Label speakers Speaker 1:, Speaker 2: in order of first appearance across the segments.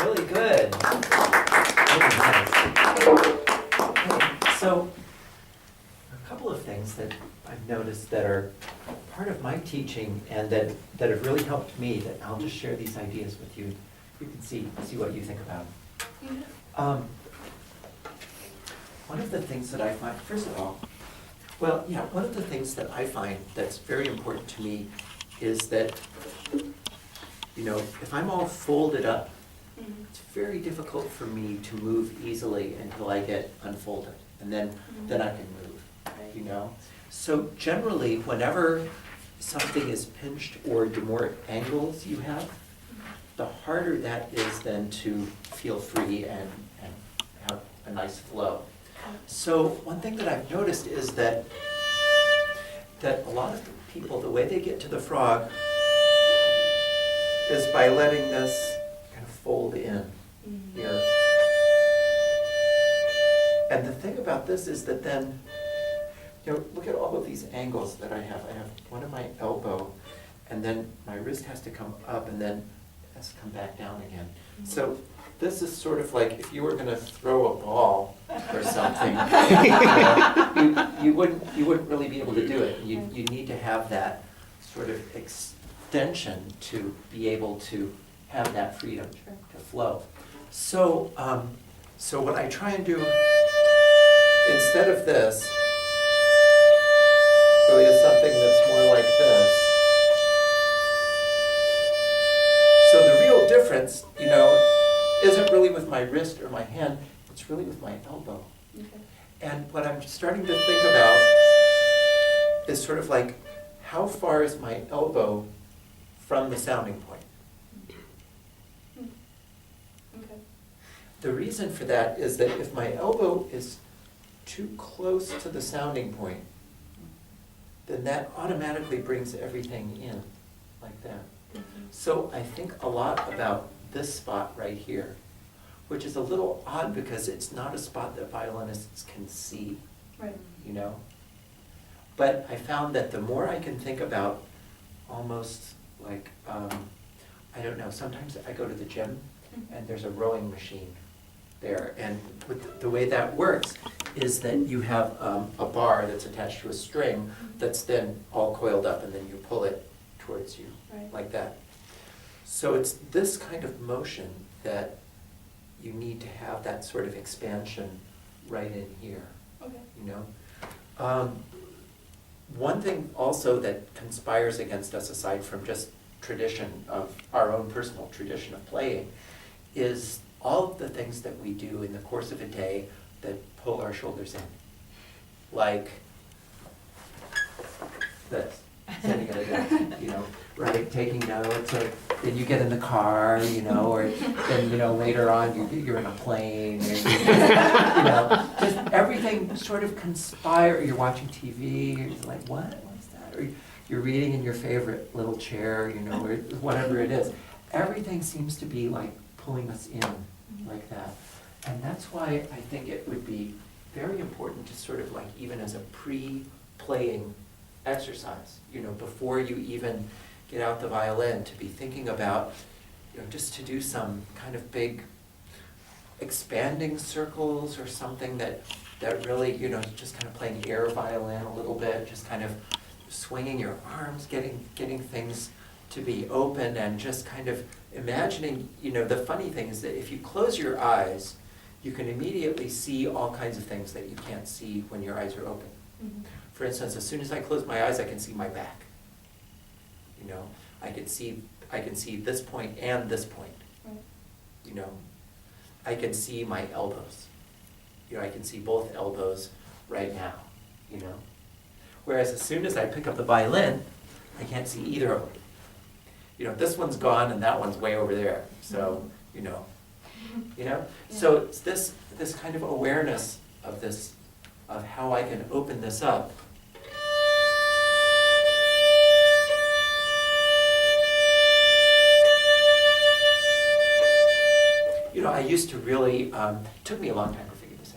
Speaker 1: Really good. Really nice. Okay, so a couple of things that I've noticed that are part of my teaching and that have really helped me, that I'll just share these ideas with you. You can see what you think about them. One of the things that I find, first of all, one of the things that I find that's very important to me is that, if I'm all folded up, it's very difficult for me to move easily until I get unfolded, and then I can move, So generally, whenever something is pinched or the more angles you have, the harder that is then to feel free and have a nice flow. So one thing that I've noticed is that a lot of people, the way they get to the frog is by letting this kind of fold in here. And the thing about this is that then, look at all of these angles that I have. I have one at my elbow, and then my wrist has to come up, and then it has to come back down again. So this is sort of like if you were going to throw a ball or something, you wouldn't really be able to do it. You need to have that sort of extension to be able to have that freedom to flow. So what I try and do instead of this really is something that's more like this. So the real difference, isn't really with my wrist or my hand, it's really with my elbow. Okay. And what I'm starting to think about is sort of like, how far is my elbow from the sounding point? Okay. The reason for that is that if my elbow is too close to the sounding point, then that automatically brings everything in like that. So I think a lot about this spot right here, which is a little odd because it's not a spot that violinists can see, right. But I found that the more I can think about almost like, I don't know, sometimes I go to the gym and there's a rowing machine there, and the way that works is that you have a bar that's attached to a string that's then all coiled up, and then you pull it towards you, right. Like that. So it's this kind of motion that you need to have that sort of expansion right in here. Okay. One thing also that conspires against us, aside from just tradition of our own personal tradition of playing, is all of the things that we do in the course of a day that pull our shoulders in. Like this, sitting at a desk, right, taking notes, or then you get in the car, or then, later on you're in a plane, or, just everything sort of conspire. You're watching TV, you're just like, what is that? Or you're reading in your favorite little chair, or whatever it is. Everything seems to be like pulling us in like that. And that's why I think it would be very important to sort of like, even as a pre-playing exercise, before you even get out the violin, to be thinking about, just to do some kind of big expanding circles or something that really, just kind of playing air violin a little bit, just kind of swinging your arms, getting things to be open, and just kind of imagining, the funny thing is that if you close your eyes, you can immediately see all kinds of things that you can't see when your eyes are open. Mm-hmm. For instance, as soon as I close my eyes, I can see my back. I can see this point and this point. Right. I can see my elbows. I can see both elbows right now. Whereas as soon as I pick up the violin, I can't see either of them. This one's gone and that one's way over there. So, Yeah. So it's this kind of awareness of this, of how I can open this up. I used to really, it took me a long time to figure this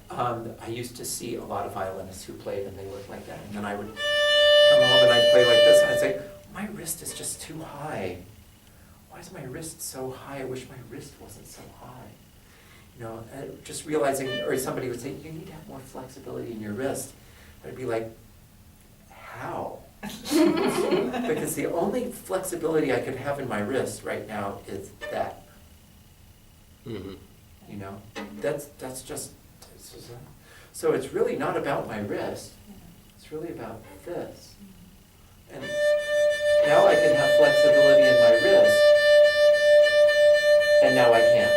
Speaker 1: out. I used to see a lot of violinists who played and they looked like that. And then I would come home and I'd play like this and I'd say, my wrist is just too high. why is my wrist so high? I wish my wrist wasn't so high. You know, and just realizing, or somebody would say, you need to have more flexibility in your wrist. I'd be like, how? Because the only flexibility I could have in my wrist right now is that.
Speaker 2: Mm-hmm.
Speaker 1: You know, that's just, so it's really not about my wrist. It's really about this. And now I can have flexibility in my wrist, and now I can't.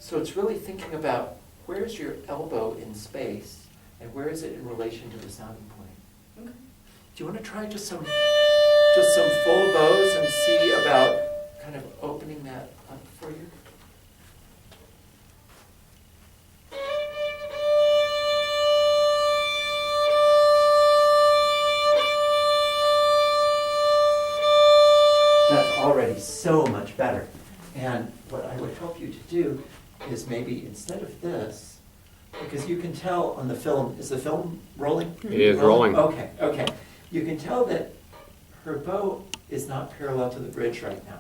Speaker 1: So it's really thinking about where's your elbow in space, and where is it in relation to the sounding point.
Speaker 3: Okay.
Speaker 1: Do you want to try just some full bows and see about kind of opening that up for you? That's already so much better. And what I would help you to do is maybe instead of this, because you can tell on the film, is the film rolling?
Speaker 2: It is rolling.
Speaker 1: Okay, okay. You can tell that her bow is not parallel to the bridge right now,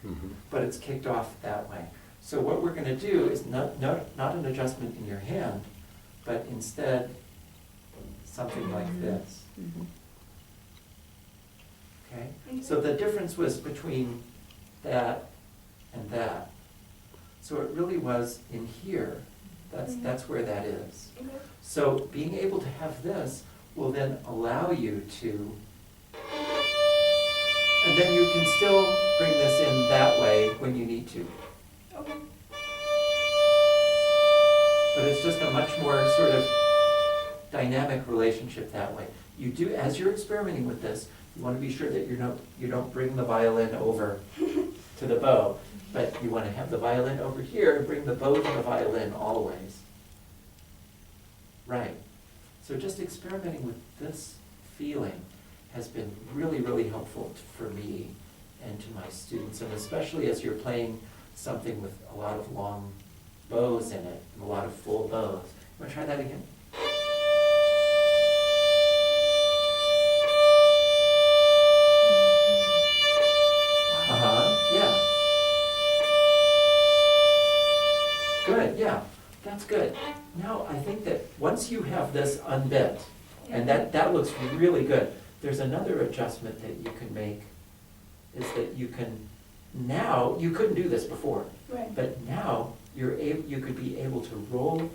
Speaker 2: Mm-hmm.
Speaker 1: but it's kicked off that way. So what we're going to do is not an adjustment in your hand, but instead something like this. Okay? So the difference was between that and that. So it really was in here. That's where that is.
Speaker 3: Okay.
Speaker 1: So being able to have this will then allow you to, and then you can still bring this in that way when you need to.
Speaker 3: Okay.
Speaker 1: But it's just a much more sort of dynamic relationship that way. You do, as you're experimenting with this, you want to be sure that you don't bring the violin over to the bow, but you want to have the violin over here and bring the bow to the violin always. Right. So just experimenting with this feeling has been really, really helpful for me and to my students, and especially as you're playing something with a lot of long bows in it, and a lot of full bows. You want to try that again? Yeah. Good, yeah, that's good. Now, I think that once you have this unbent, and that looks really good, there's another adjustment that you can make, is that you can, now, you couldn't do this before,
Speaker 3: Right.
Speaker 1: but now you could be able to roll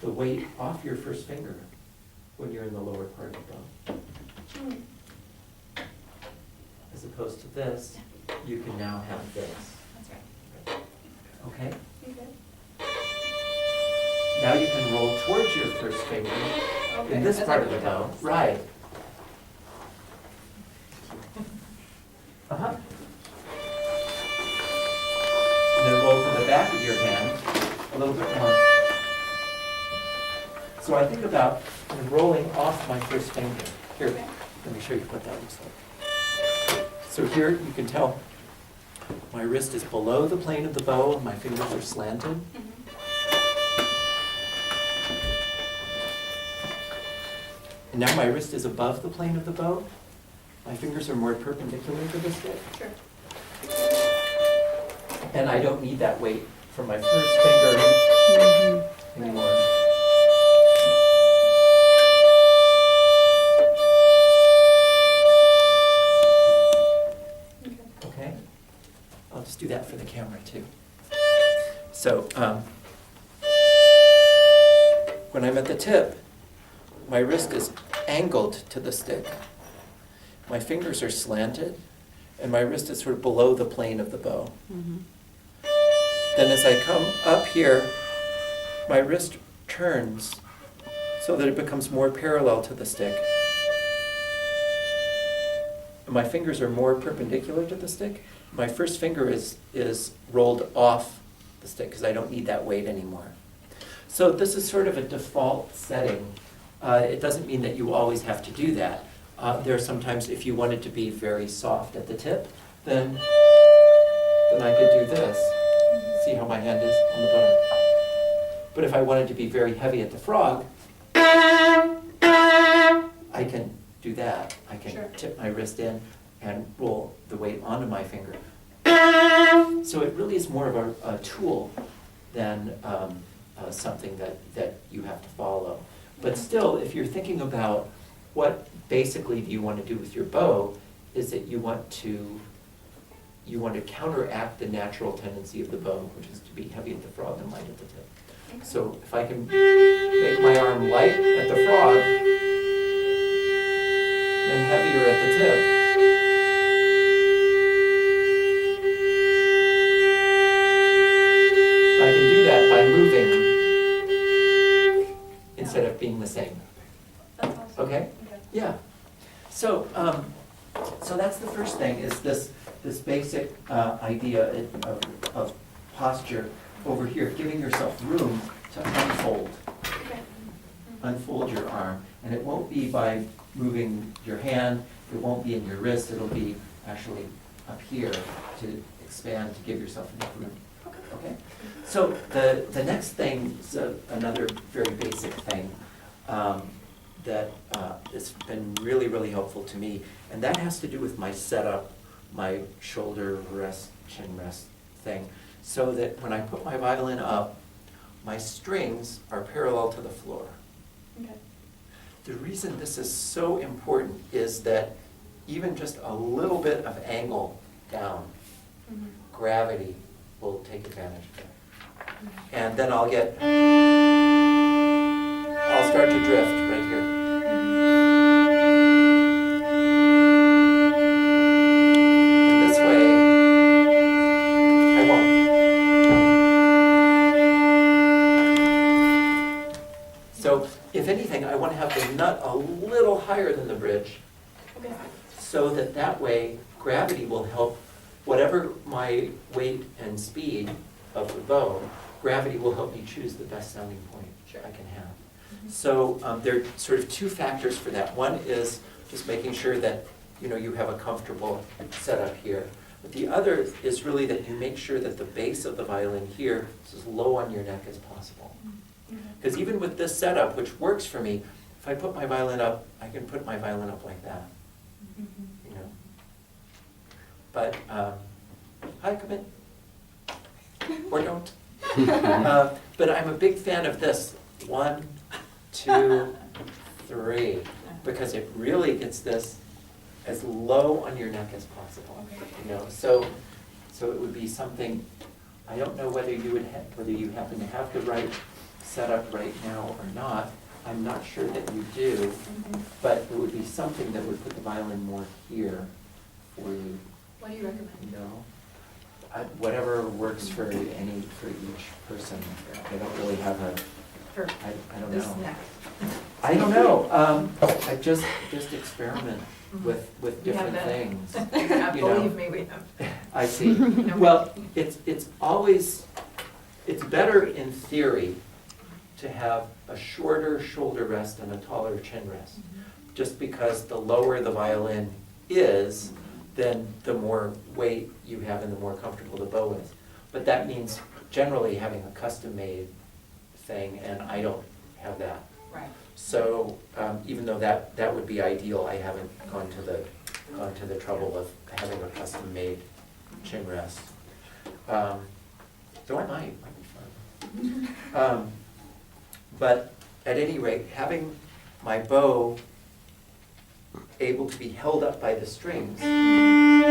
Speaker 1: the weight off your first finger when you're in the lower part of the bow. As opposed to this, you can now have this.
Speaker 3: That's right.
Speaker 1: Okay?
Speaker 3: Okay.
Speaker 1: Now you can roll towards your first finger
Speaker 3: Okay.
Speaker 1: in this
Speaker 3: As
Speaker 1: part
Speaker 3: I
Speaker 1: of the
Speaker 3: go
Speaker 1: bow.
Speaker 3: down.
Speaker 1: Right. Uh-huh. And then roll from the back of your hand a little bit more. So I think about rolling off my first finger. Here, let me show you what that looks like. So here you can tell my wrist is below the plane of the bow and my fingers are slanted. And now my wrist is above the plane of the bow. My fingers are more perpendicular to the stick.
Speaker 3: Sure.
Speaker 1: And I don't need that weight from my first finger anymore. Okay? I'll just do that for the camera too. So, when I'm at the tip, my wrist is angled to the stick. My fingers are slanted, and my wrist is sort of below the plane of the bow. Then as I come up here, my wrist turns so that it becomes more parallel to the stick. My fingers are more perpendicular to the stick. My first finger is rolled off the stick because I don't need that weight anymore. So this is sort of a default setting. It doesn't mean that you always have to do that. There are sometimes, if you wanted to be very soft at the tip, then I could do this. See how my hand is on the bow? But if I wanted to be very heavy at the frog, I can do that. I can
Speaker 3: Sure.
Speaker 1: tip my wrist in and roll the weight onto my finger. So it really is more of a tool than something that you have to follow. But still, if you're thinking about what basically do you want to do with your bow, is that you want to counteract the natural tendency of the bow, which is to be heavy at the frog and light at the tip. So if I can make my arm light at the frog, then heavier at the tip, I can do that by moving instead of being the same.
Speaker 3: That's awesome.
Speaker 1: Okay? Yeah. So, so that's the first thing, is this basic idea of posture over here, giving yourself room to unfold your arm. And it won't be by moving your hand, it won't be in your wrist, it'll be actually up here to expand, to give yourself enough room. Okay? So the next thing is another very basic thing that has been really, really helpful to me, and that has to do with my setup, my shoulder rest, chin rest thing, so that when I put my violin up, my strings are parallel to the floor.
Speaker 3: Okay.
Speaker 1: The reason this is so important is that even just a little bit of angle down, gravity will take advantage of it. And then I'll start to drift right here. And this way, I won't. So, if anything, I want to have the nut a little higher than the bridge,
Speaker 3: Okay.
Speaker 1: so that way gravity will help whatever my weight and speed of the bow, gravity will help me choose the best sounding point I can have. So there are sort of two factors for that. One is just making sure that you have a comfortable setup here. But the other is really that you make sure that the base of the violin here is as low on your neck as possible. Because even with this setup, which works for me, if I put my violin up, I can put my violin up like that. But, hi, come in. Or don't. But I'm a big fan of this. 1, 2, 3. Because it really gets this as low on your neck as possible. So it would be something, I don't know whether you happen to have the right setup right now or not. I'm not sure that you do, but it would be something that would put the violin more here for you.
Speaker 3: What do you recommend?
Speaker 1: Whatever works for each person. I don't really have I don't
Speaker 3: This
Speaker 1: know.
Speaker 3: neck.
Speaker 1: I don't know. I just experiment with
Speaker 3: We have
Speaker 1: different
Speaker 3: that.
Speaker 1: things.
Speaker 3: Yeah,
Speaker 1: you know.
Speaker 3: believe me, we have.
Speaker 1: I see. Well, it's better in theory to have a shorter shoulder rest and a taller chin rest. Just because the lower the violin is, then the more weight you have and the more comfortable the bow is. But that means generally having a custom-made thing, and I don't have that.
Speaker 3: Right.
Speaker 1: So even though that would be ideal, I haven't gone to the trouble of having a custom-made chin rest. Though I might be fun. But at any rate, having my bow able to be held up by the strings means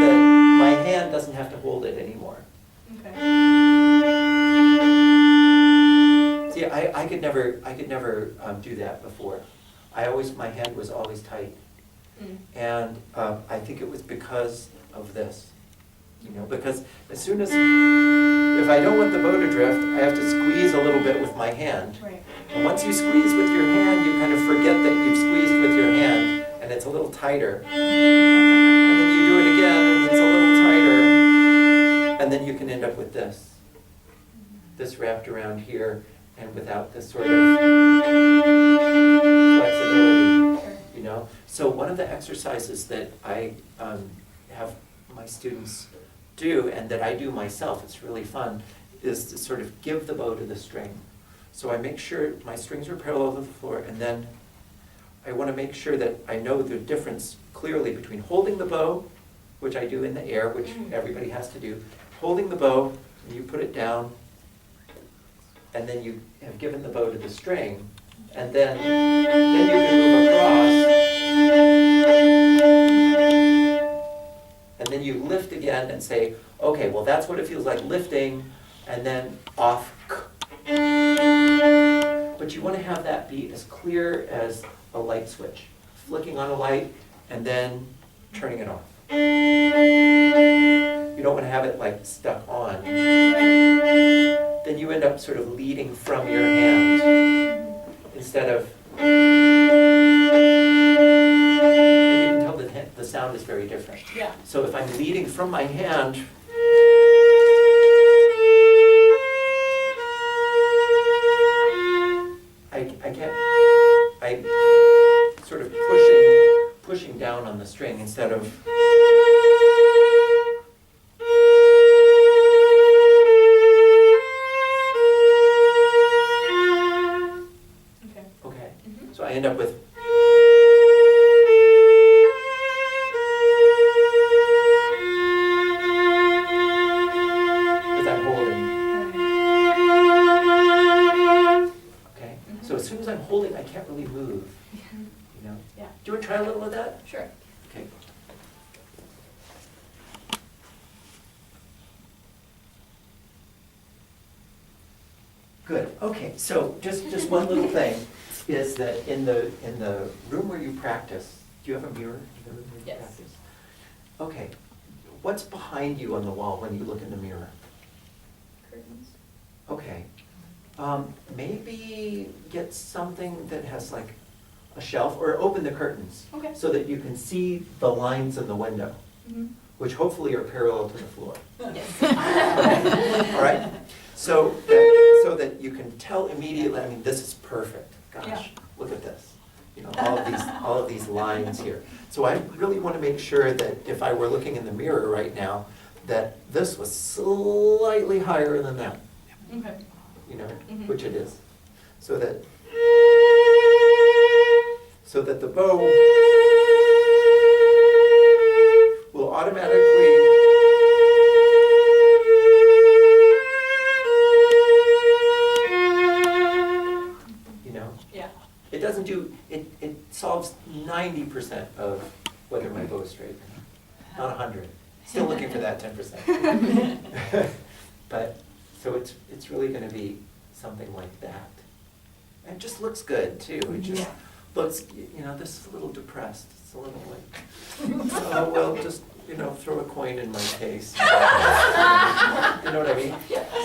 Speaker 1: that my hand doesn't have to hold it anymore.
Speaker 3: Okay.
Speaker 1: See, I could never do that before. My hand was always tight. And I think it was because of this. Because as soon as, if I don't want the bow to drift, I have to squeeze a little bit with my hand.
Speaker 3: Right.
Speaker 1: And once you squeeze with your hand, you kind of forget that you've squeezed with your hand, and it's a little tighter. And then you do it again, and it's a little tighter. And then you can end up with this. This wrapped around here, and without this sort of flexibility. So one of the exercises that I have my students do, and that I do myself, it's really fun, is to sort of give the bow to the string. So I make sure my strings are parallel to the floor, and then I want to make sure that I know the difference clearly between holding the bow which I do in the air, which everybody has to do, holding the bow, and you put it down, and then you have given the bow to the string, and then you can move across, and then you lift again and say, okay, well that's what it feels like lifting, and then off. But you want to have that beat as clear as a light switch, flicking on a light and then turning it off. You don't want to have it like stuck on. Then you end up sort of leading from your hand instead of, and you can tell that the sound is very different.
Speaker 3: Yeah.
Speaker 1: So if I'm leading from my hand, I'm sort of pushing down on the string instead of. Okay. So I end up with. Because I'm holding. Okay. So as soon as I'm holding, I can't really move. You know.
Speaker 3: Yeah.
Speaker 1: Do you want to try a little of that?
Speaker 3: Sure.
Speaker 1: Okay. Good. Okay. So just one little thing is that in the room where you practice, do you have a mirror in the room where you
Speaker 3: Yes.
Speaker 1: practice? Okay. What's behind you on the wall when you look in the mirror?
Speaker 3: Curtains.
Speaker 1: Okay. Maybe get something that has like a shelf, or open the curtains.
Speaker 3: Okay.
Speaker 1: So that you can see the lines in the window, which hopefully are parallel to the floor.
Speaker 3: Yes.
Speaker 1: All right? So that you can tell immediately, I mean, this is perfect.
Speaker 3: Yeah.
Speaker 1: Gosh, look at this. You know, all of these lines here. So I really want to make sure that if I were looking in the mirror right now, that this was slightly higher than that,
Speaker 3: Okay.
Speaker 1: you know,
Speaker 3: Mhm.
Speaker 1: which it is. So that the bow will automatically
Speaker 3: Yeah.
Speaker 1: it doesn't do, it solves 90% of whether my bow is straight or not. Not 100. Still looking for that 10%. But, so it's really going to be something like that. And it just looks good too. It just looks, you know, this is a little depressed. It's a little like, oh, well, just, you know, throw a coin in my case. You know what I mean?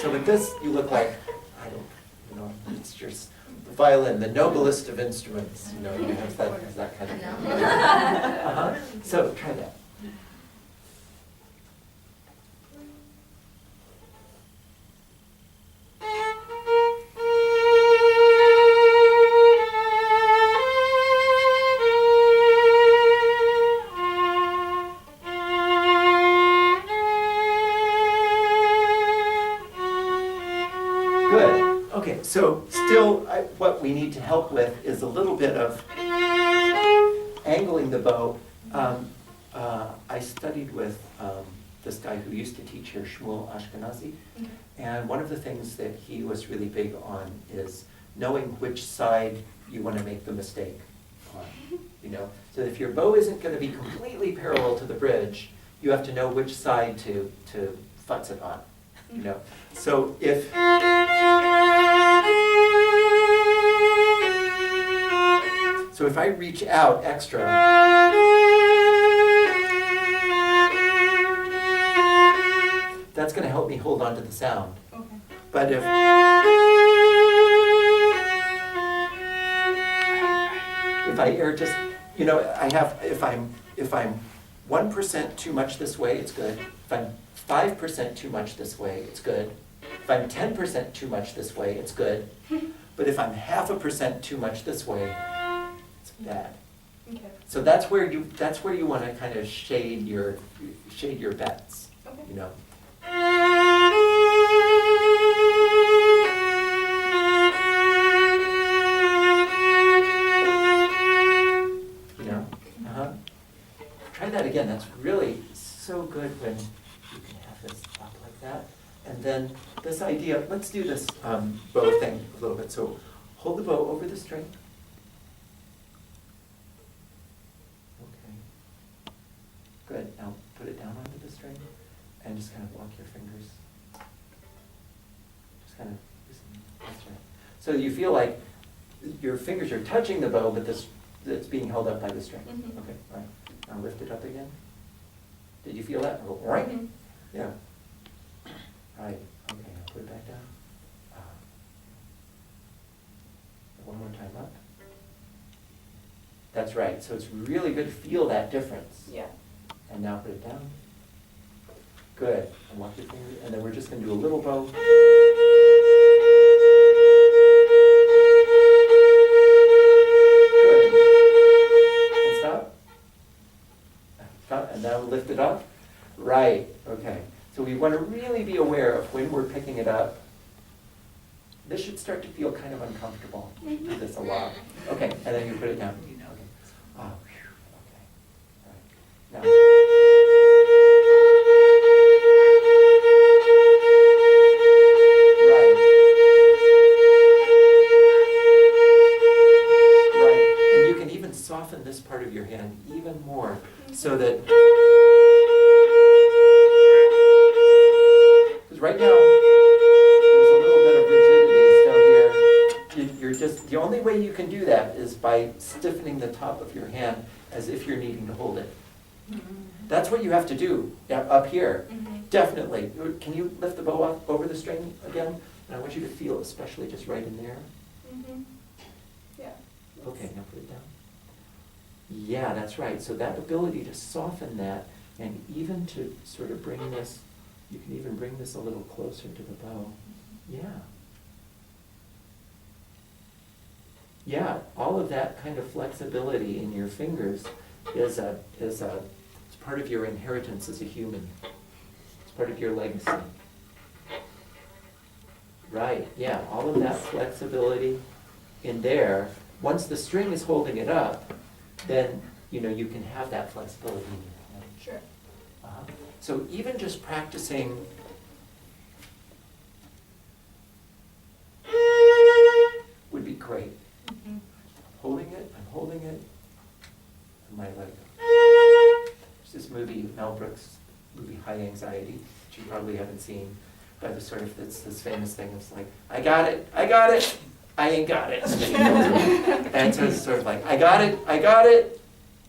Speaker 1: So with this, you look like, I don't, you know, it's just the violin, the noblest of instruments, you know, you have that kind of thing. Uh-huh. So try that. Good. Okay, so still what we need to help with is a little bit of angling the bow. I studied with this guy who used to teach here, Shmuel Ashkenazi, and one of the things that he was really big on is knowing which side you want to make the mistake on. You know, so if your bow isn't going to be completely parallel to the bridge, you have to know which side to futz it on. You know, so if I reach out extra, that's going to help me hold on to the sound.
Speaker 3: Okay.
Speaker 1: But if I air just, you know, if I'm 1% too much this way, it's good. If I'm 5% too much this way, it's good. If I'm 10% too much this way, it's good. But if I'm 0.5% too much this way, it's bad.
Speaker 3: Okay.
Speaker 1: So that's where you want to kind of shade your bets.
Speaker 3: Okay.
Speaker 1: You know. You know. Try that again. That's really so good when you can have this up like that. And then this idea, let's do this bow thing a little bit. So hold the bow over the string. Okay. Good. Now put it down onto the string and just kind of walk your fingers. Just kind of loosen. That's right. So you feel like your fingers are touching the bow, but it's being held up by the string.
Speaker 3: Mhm.
Speaker 1: Okay, all right. Now lift it up again. Did you feel that? Go, right?
Speaker 3: Mhm.
Speaker 1: Yeah. Right. Okay, now put it back down. One more time up. That's right. So it's really good to feel that difference.
Speaker 3: Yeah.
Speaker 1: And now put it down. Good. And walk your fingers. And then we're just going to do a little bow. Good. And stop. Stop. And now lift it up. Right. Okay. So we want to really be aware of when we're picking it up. This should start to feel kind of uncomfortable. Do this a lot. Okay. And then you put it down. Okay. Oh, phew. Okay. All right. Now. Soften this part of your hand even more so that, because right now there's a little bit of rigidity still here. You're just, the only way you can do that is by stiffening the top of your hand as if you're needing to hold it. That's what you have to do up here. Definitely. Can you lift the bow up over the string again? And I want you to feel especially just right in there.
Speaker 3: Yeah.
Speaker 1: Okay, now put it down. Yeah, that's right. So that ability to soften that and even to sort of bring this, you can even bring this a little closer to the bow. Yeah. Yeah, all of that kind of flexibility in your fingers is it's part of your inheritance as a human. It's part of your legacy. Right, yeah, all of that flexibility in there. Once the string is holding it up, then you can have that flexibility in your hand.
Speaker 3: Sure.
Speaker 1: So even just practicing would be great. Holding it, I'm holding it, and my leg go. There's this movie, Mel Brooks' movie High Anxiety, which you probably haven't seen, but it's sort of this famous thing. It's like, I got it, I ain't got it. And so it's sort of like, I got it,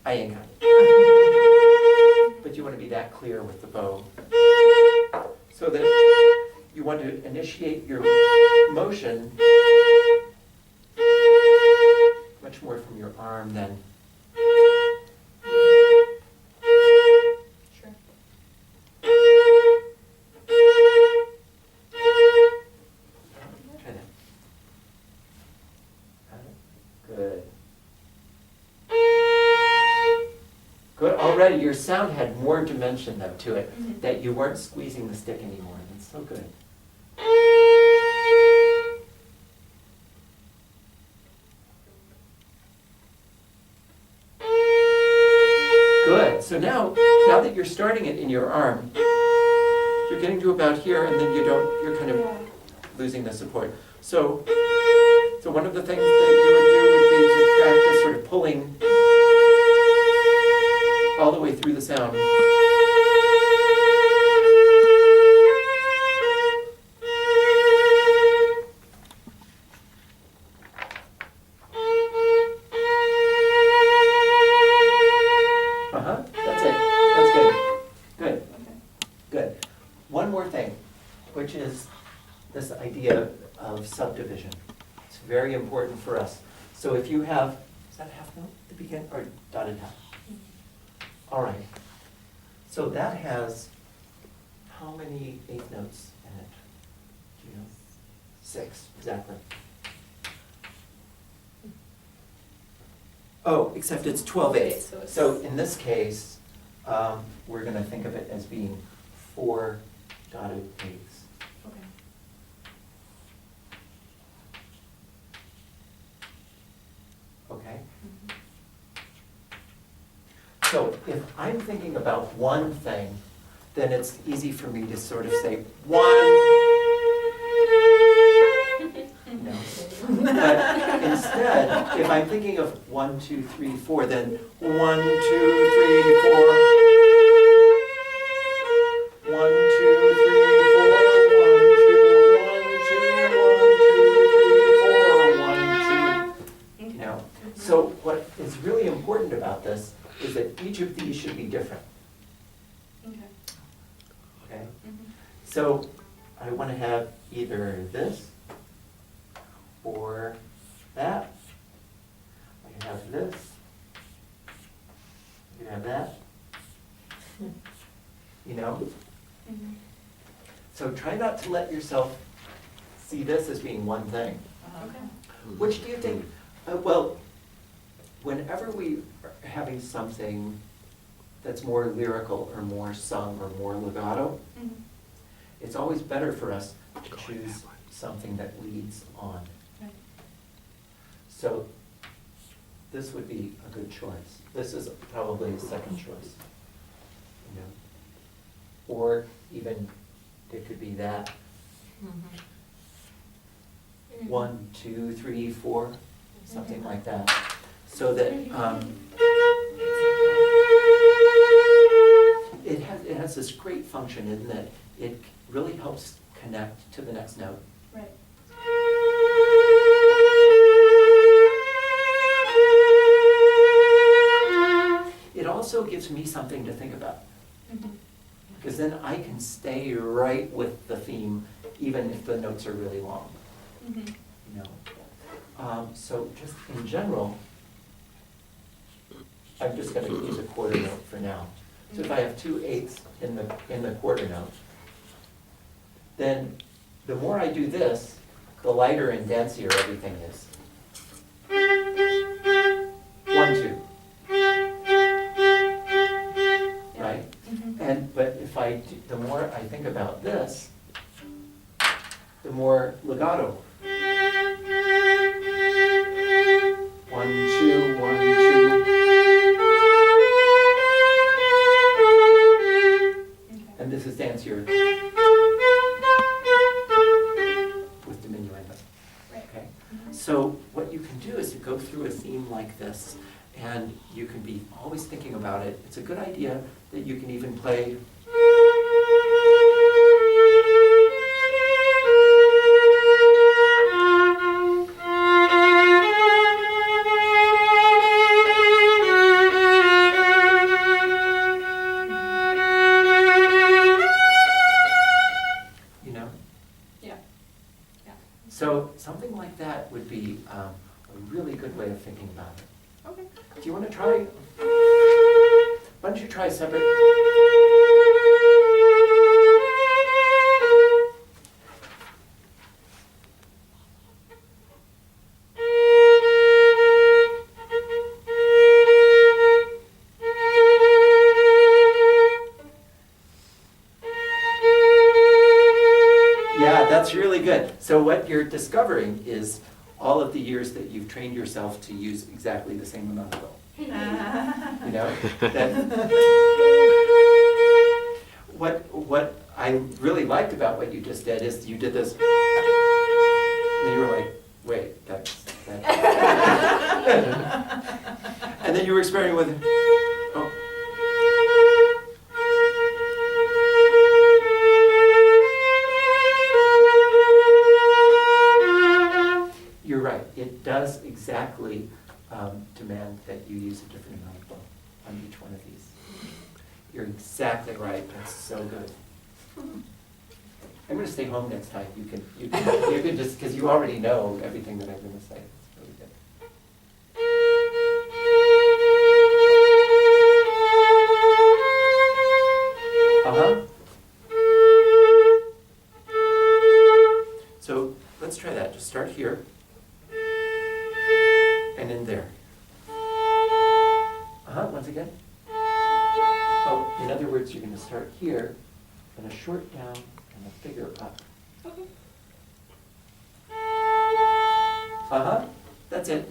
Speaker 1: I ain't got it. But you want to be that clear with the bow. So that you want to initiate your motion much more from your arm than.
Speaker 3: Sure.
Speaker 1: Try that. Good. Good. Already your sound had more dimension though to it, that you weren't squeezing the stick anymore. That's so good. Good. So now that you're starting it in your arm, you're getting to about here, and then you're kind of losing the support. So one of the things that you would do would be to practice sort of pulling all the way through the sound. That's it. That's good. Good. Good. One more thing, which is this idea of subdivision. It's very important for us. So if you have, is that a half note at the beginning or dotted half? All right. So that has how many eighth notes in it? Do you know? 6, exactly. Oh, except it's 12 eighths. So in this case, we're going to think of it as being 4 dotted eighths.
Speaker 3: Okay.
Speaker 1: Okay? So if I'm thinking about one thing then it's easy for me to sort of say one, you know. But instead, if I'm thinking of 1, 2, 3, 4, then 1, 2, 3, 4. 1, 2, 3, 4. 1, 2, 1, 2, 1, 2, 1, 2, 3, 4. 1, 2. You know. So what is really important about this is that each of these should be different.
Speaker 3: Okay.
Speaker 1: Okay.
Speaker 3: Mhm.
Speaker 1: So I want to have either this or that. I can have this. I can have that. You know?
Speaker 3: Mhm.
Speaker 1: So try not to let yourself see this as being one thing.
Speaker 3: Okay.
Speaker 1: Which do you think, well, whenever we are having something that's more lyrical or more sung or more legato,
Speaker 3: Mhm.
Speaker 1: it's always better for us to choose something that leads on.
Speaker 3: Right.
Speaker 1: So this would be a good choice. This is probably a second choice. You know? Or even it could be that.
Speaker 3: Mhm.
Speaker 1: 1, 2, 3, 4, something like that. So that it has this great function in that it really helps connect to the next note.
Speaker 3: Right.
Speaker 1: It also gives me something to think about,
Speaker 3: Mhm.
Speaker 1: because then I can stay right with the theme even if the notes are really long.
Speaker 3: Mhm.
Speaker 1: You know. So just in general, I'm just going to use a quarter note for now. So if I have 2/8 in the quarter note, then the more I do this, the lighter and dancier everything is. 1, 2. Right?
Speaker 3: Mhm.
Speaker 1: But if the more I think about this, the more legato. 1, 2, 1, 2.
Speaker 3: Okay.
Speaker 1: And this is dancier with diminuendo.
Speaker 3: Right.
Speaker 1: Okay?
Speaker 3: Mhm.
Speaker 1: So what you can do is you go through a theme like this, and you can be always thinking about it. It's a good idea that you can even play. You know?
Speaker 3: Yeah. Yeah.
Speaker 1: So something like that would be a really good way of thinking about it.
Speaker 3: Okay.
Speaker 1: Do you want to try? Why don't you try separate? Yeah, that's really good. So what you're discovering is all of the years that you've trained yourself to use exactly the same amount of bow. You know? What I really liked about what you just did is you did this, and you were like, wait, that's. And then you were experimenting with, oh. You're right, it does exactly demand that you use a different amount of bow on each one of these. You're exactly right, that's so good. I'm gonna stay home next time, you can just, because you already know everything that I'm gonna say, it's really good. Uh-huh. So let's try that. Just start here and in there. Uh-huh, once again. Oh, in other words, you're going to start here and a short down and a bigger up.
Speaker 3: Okay.
Speaker 1: Uh-huh, that's it.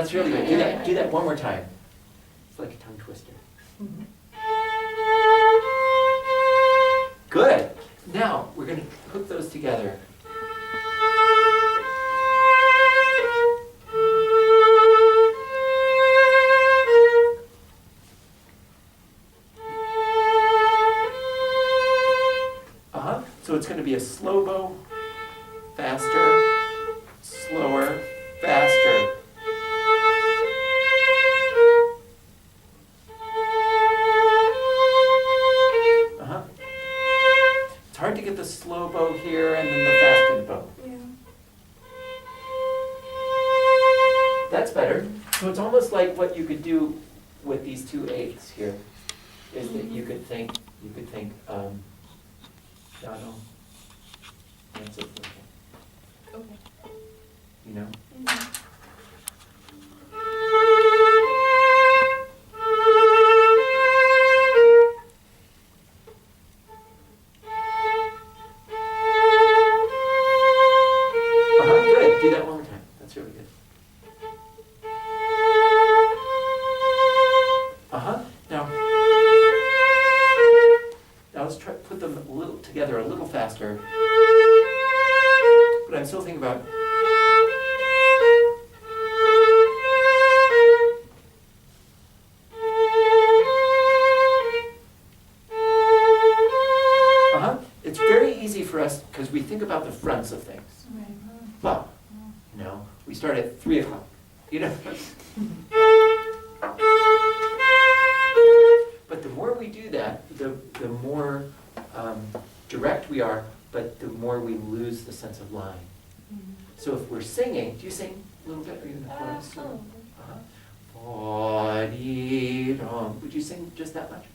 Speaker 1: that's really good. Do that one more time. It's like a tongue twister. Good. Now, we're going to hook those together. So it's going to be a slow bow, faster, slower, faster. It's hard to get the slow bow here and then the fastened bow.
Speaker 3: Yeah.
Speaker 1: That's better. So it's almost like what you could do with these two eighths here, is that you could think, piano, and so forth.
Speaker 3: Okay.
Speaker 1: You know? Good. Do that one more time. That's really good. Now let's try put them together a little faster. But I'm still thinking about. It's very easy for us because we think about the fronts of things.
Speaker 3: Right.
Speaker 1: Well, we start at 3 o'clock. But the more we do that, the more direct we are, but the more we lose the sense of line. So if we're singing, do you sing a little bit? Are you in the chorus? Ba-dee-dum. Would you sing just that much?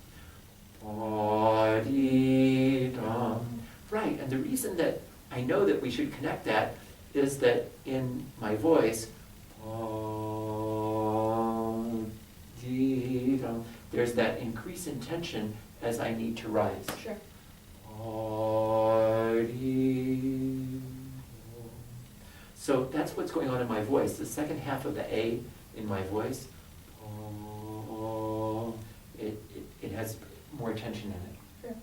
Speaker 1: Ba-dee-dum. Right, and the reason that I know that we should connect that is that in my voice, ba-dee-dum, there's that increase in tension as I need to rise.
Speaker 3: Sure.
Speaker 1: So that's what's going on in my voice. The second half of the A in my voice, it has more tension in it.
Speaker 3: Sure.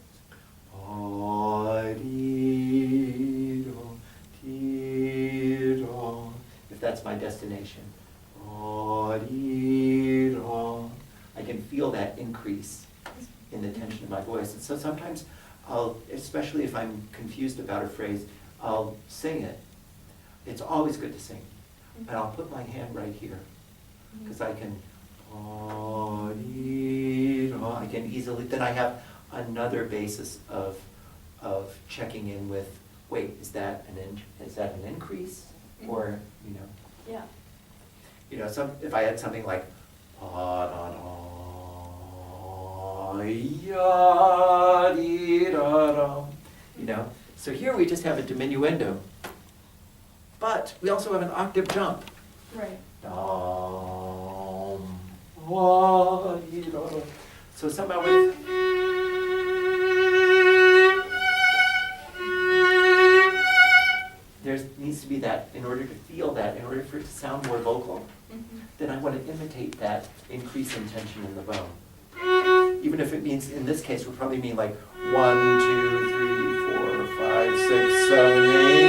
Speaker 1: If that's my destination. I can feel that increase in the tension of my voice. And so sometimes especially if I'm confused about a phrase, I'll sing it. It's always good to sing. And I'll put my hand right here, because I can easily, then I have another basis of checking in with, wait, is that an increase? Or,
Speaker 3: Yeah.
Speaker 1: If I had something like, so here we just have a diminuendo, but we also have an octave jump.
Speaker 3: Right.
Speaker 1: So somehow with there needs to be that, in order to feel that, in order for it to sound more vocal, then I want to imitate that increase in tension in the bone. Even if it means, in this case, would probably mean like 1, 2, 3, 4, 5, 6, 7, 8.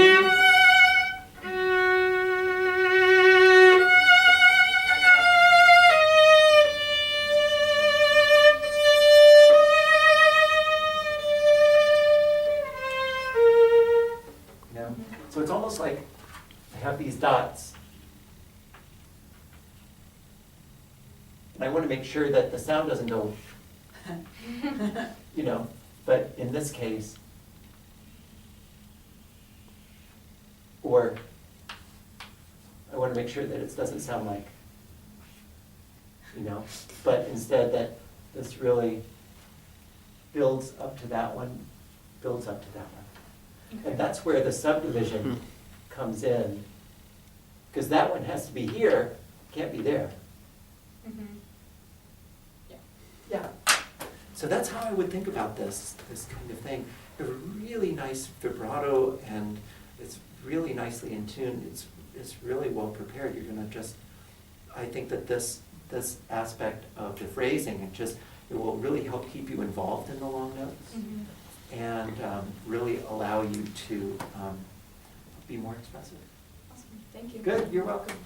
Speaker 1: So it's almost like I have these dots. And I want to make sure that the sound doesn't go, but in this case, or I want to make sure that it doesn't sound like, but instead that this really builds up to that one, builds up to that one. And that's where the subdivision comes in, because that one has to be here, can't be there. Yeah. So that's how I would think about this kind of thing. A really nice vibrato, and it's really nicely in tune. It's really well prepared. You're going to just I think that this aspect of the phrasing, it will really help keep you involved in the long notes and really allow you to be more expressive.
Speaker 3: Awesome. Thank you.
Speaker 1: Good, you're welcome.